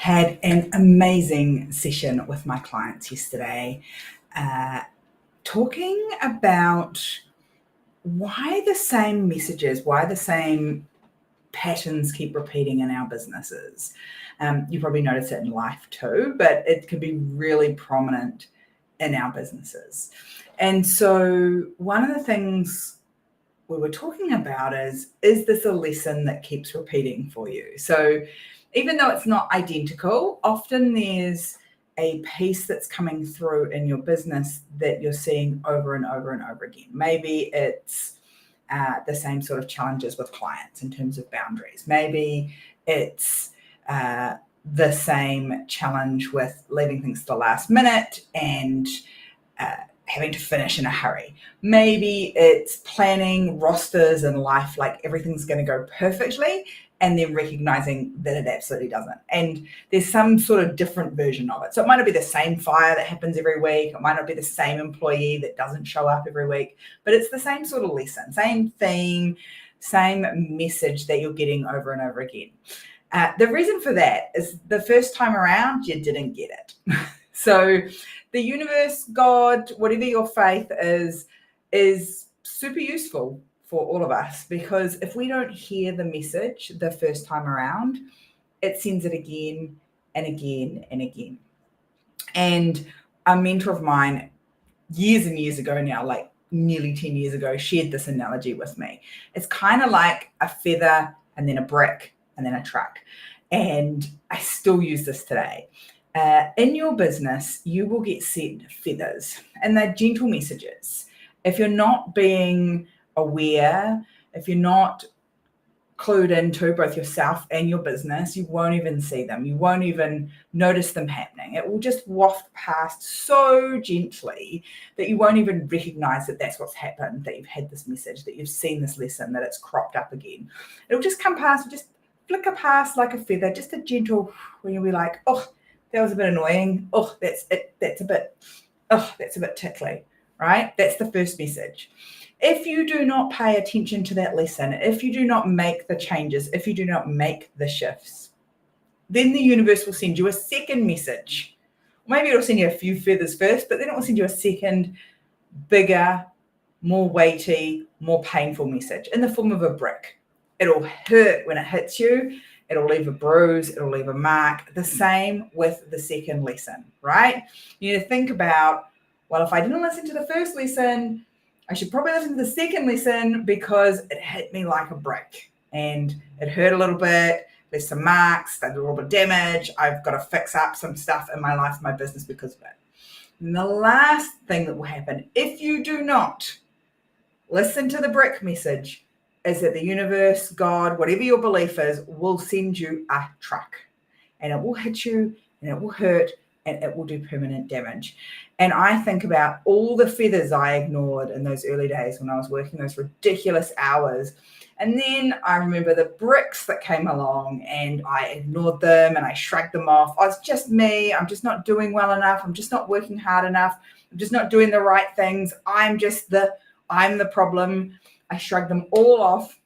Had an amazing session with my clients yesterday, talking about why the same messages, why the same patterns keep repeating in our businesses. You probably notice it in life too, but it can be really prominent in our businesses. And so one of the things we were talking about is this a lesson that keeps repeating for you? So even though it's not identical, often there's a piece that's coming through in your business that you're seeing over and over and over again. Maybe it's the same sort of challenges with clients in terms of boundaries. Maybe it's the same challenge with leaving things to the last minute and having to finish in a hurry. Maybe it's planning rosters in life like everything's going to go perfectly and then recognizing that it absolutely doesn't. And there's some sort of different version of it. So it might not be the same fire that happens every week. It might not be the same employee that doesn't show up every week, but it's the same sort of lesson, same theme, same message that you're getting over and over again. The reason for that is the first time around, you didn't get it. So the universe, God, whatever your faith is super useful for all of us, because if we don't hear the message the first time around, it sends it again and again and again. And a mentor of mine years and years ago now, like nearly 10 years ago, shared this analogy with me. It's kind of like a feather and then a brick and then a truck. And I still use this today. In your business, you will get sent feathers, and they're gentle messages. If you're not being aware, if you're not clued into both yourself and your business, you won't even see them. You won't even notice them happening. It will just waft past so gently that you won't even recognize that that's what's happened, that you've had this message, that you've seen this lesson, that it's cropped up again. It'll just come past, just flicker past like a feather, just a gentle, when you'll be like, oh, that was a bit annoying. Oh, that's a bit tickly, right? That's the first message. If you do not pay attention to that lesson, if you do not make the changes, if you do not make the shifts, then the universe will send you a second message. Maybe it'll send you a few feathers first, but then it will send you a second, bigger, more weighty, more painful message in the form of a brick. It'll hurt when it hits you. It'll leave a bruise. It'll leave a mark. The same with the second lesson, right? You need to think about, well, if I didn't listen to the first lesson, I should probably listen to the second lesson because it hit me like a brick and it hurt a little bit. There's some marks, there's a little bit of damage. I've got to fix up some stuff in my life, my business because of it. And the last thing that will happen, if you do not listen to the brick message, is that the universe, God, whatever your belief is, will send you a truck, and it will hit you and it will hurt and it will do permanent damage. And I think about all the feathers I ignored in those early days when I was working those ridiculous hours. And then I remember the bricks that came along and I ignored them and I shrugged them off. Oh, it's just me. I'm just not doing well enough. I'm just not working hard enough. I'm just not doing the right things. I'm the problem. I shrugged them all off,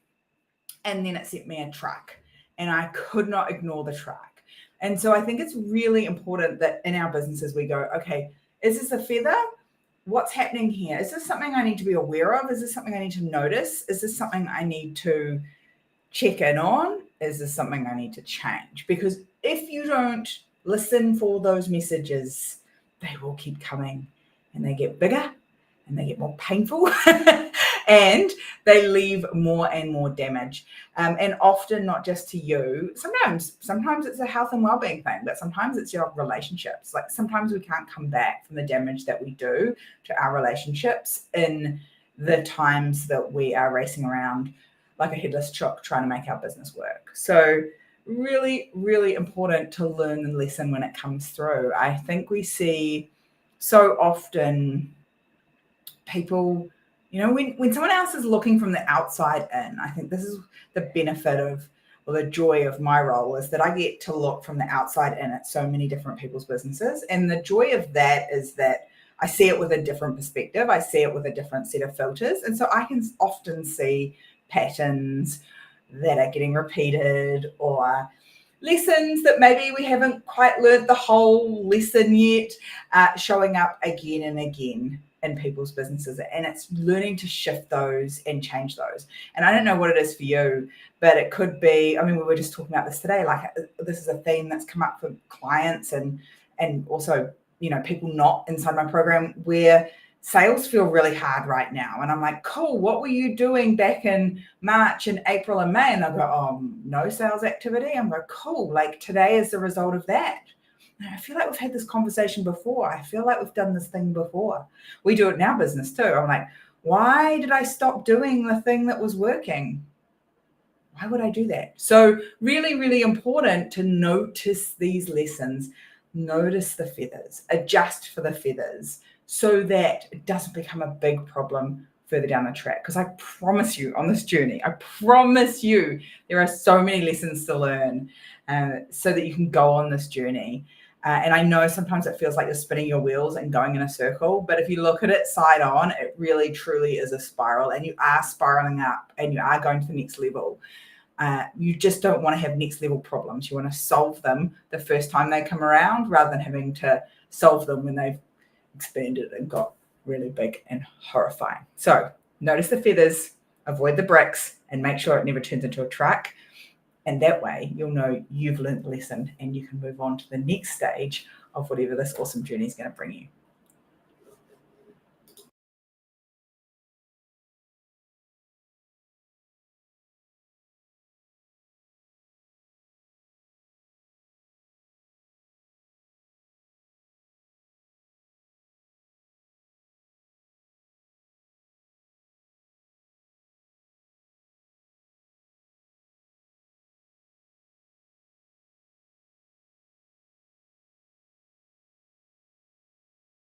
and then it sent me a truck, and I could not ignore the truck. And so I think it's really important that in our businesses we go, okay, is this a feather? What's happening here? Is this something I need to be aware of? Is this something I need to notice? Is this something I need to check in on? Is this something I need to change? Because if you don't listen for those messages, they will keep coming, and they get bigger and they get more painful and they leave more and more damage. And often not just to you. Sometimes it's a health and well-being thing, but sometimes it's your relationships. Like sometimes we can't come back from the damage that we do to our relationships in the times that we are racing around like a headless chook trying to make our business work. So really, really important to learn and listen when it comes through. I think we see so often people, when someone else is looking from the outside in, I think this is the benefit of, or the joy of my role, is that I get to look from the outside in at so many different people's businesses. And the joy of that is that I see it with a different perspective. I see it with a different set of filters. And so I can often see patterns that are getting repeated, or lessons that maybe we haven't quite learned the whole lesson yet, showing up again and again in people's businesses. And it's learning to shift those and change those. And I don't know what it is for you, but it could be, I mean, we were just talking about this today, like this is a theme that's come up for clients and also, people not inside my program, where sales feel really hard right now. And I'm like, cool, what were you doing back in March and April and May? And they'll go, oh, no sales activity. I'm like, cool, like today is the result of that. And I feel like we've had this conversation before. I feel like we've done this thing before. We do it in our business too. I'm like, why did I stop doing the thing that was working? Why would I do that? So really, really important to notice these lessons, notice the feathers, adjust for the feathers, so that it doesn't become a big problem further down the track. Because I promise you on this journey, I promise you there are so many lessons to learn so that you can go on this journey. And I know sometimes it feels like you're spinning your wheels and going in a circle, but if you look at it side on, it really truly is a spiral, and you are spiraling up and you are going to the next level. You just don't want to have next level problems. You want to solve them the first time they come around, rather than having to solve them when they've expanded and got really big and horrifying. So notice the feathers, avoid the bricks, and make sure it never turns into a truck. And that way you'll know you've learned the lesson and you can move on to the next stage of whatever this awesome journey is going to bring you.